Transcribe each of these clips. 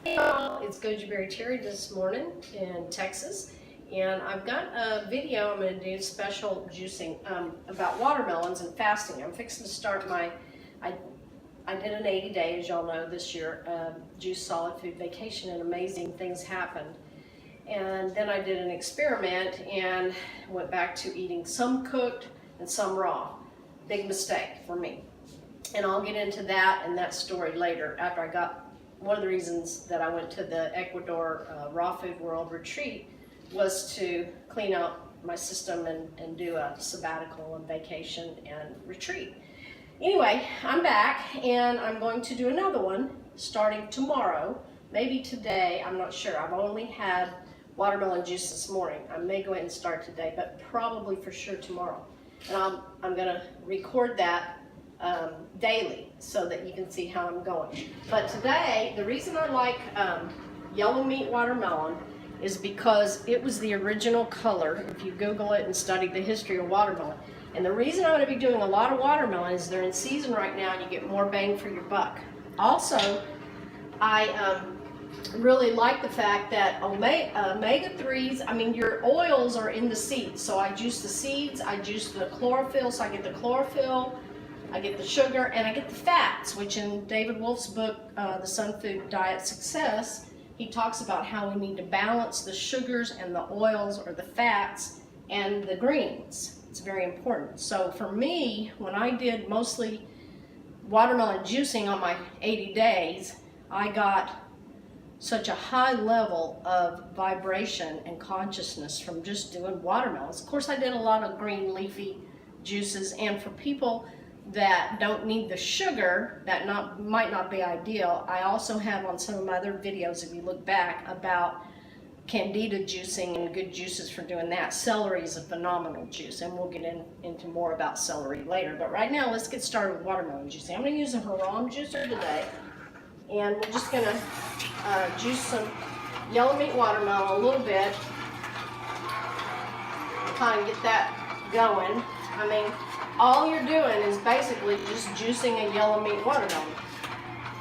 It's Gojiberry Terri this morning in Texas, and I've got a video I'm going to do special juicing about watermelons and fasting. I'm fixing to start my, I did an 80-day, as y'all know, this year, juice solid food vacation, and amazing things happened. And then I did an experiment and went back to eating some cooked and some raw. Big mistake for me. And I'll get into that and that story later after I got. One of the reasons that I went to the Ecuador Raw Food World retreat was to clean out my system and do a sabbatical and vacation and retreat. Anyway, I'm back and I'm going to do another one starting tomorrow, maybe today, I'm not sure. I've only had watermelon juice this morning. I may go ahead and start today, but probably for sure tomorrow. And I'm going to record that daily so that you can see how I'm going. But today, the reason I like yellow meat watermelon is because it was the original color, if you Google it and study the history of watermelon. And the reason I'm going to be doing a lot of watermelon is they're in season right now and you get more bang for your buck. Also, I really like the fact that omega-3s, I mean your oils are in the seeds. So I juice the seeds, I juice the chlorophyll, so I get the chlorophyll, I get the sugar, and I get the fats, which in David Wolf's book, The SUNFOOD Diet Success, he talks about how we need to balance the sugars and the oils or the fats and the greens. It's very important. So for me, when I did mostly watermelon juicing on my 80 days, I got such a high level of vibration and consciousness from just doing watermelons. Of course, I did a lot of green leafy juices, and for people that don't need the sugar, that might not be ideal. I also have on some of my other videos, if you look back, about candida juicing and good juices for doing that. Celery is a phenomenal juice, and we'll get into more about celery later. But right now, let's get started with watermelon juicing. I'm going to use a haram juicer today, and we're just going to juice some yellow meat watermelon a little bit, kind of get that going. I mean, all you're doing is basically just juicing a yellow meat watermelon.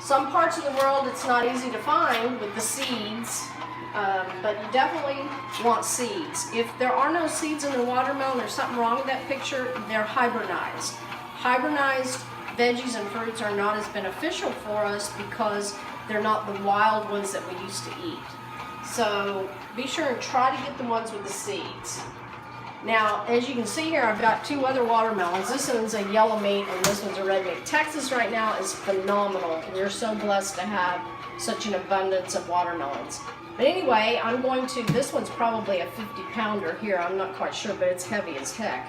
Some parts of the world it's not easy to find with the seeds, but you definitely want seeds. If there are no seeds in the watermelon, there's something wrong with that picture. They're hybridized. Hybridized veggies and fruits are not as beneficial for us because they're not the wild ones that we used to eat. So be sure and try to get the ones with the seeds. Now, as you can see here, I've got two other watermelons. This one's a yellow meat and this one's a red meat. Texas right now is phenomenal. We're so blessed to have such an abundance of watermelons. But anyway, I'm going to, this one's probably a 50-pounder here. I'm not quite sure, but it's heavy as heck.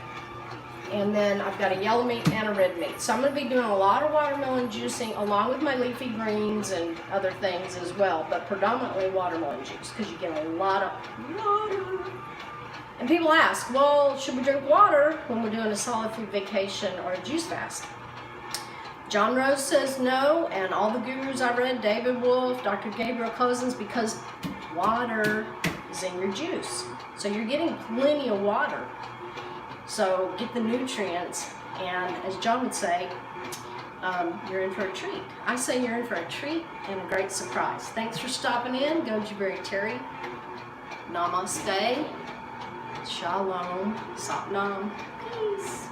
And then I've got a yellow meat and a red meat. So I'm going to be doing a lot of watermelon juicing along with my leafy greens and other things as well, but predominantly watermelon juice because you get a lot of water. And people ask, well, should we drink water when we're doing a solid food vacation or a juice fast? John Rose says no, and all the gurus I read, David Wolf, Dr. Gabriel Cousins, because water is in your juice. So you're getting plenty of water. So get the nutrients, and as John would say, you're in for a treat. I say you're in for a treat and a great surprise. Thanks for stopping in. Gojiberry Terri. Namaste. Shalom. Satnam. Peace.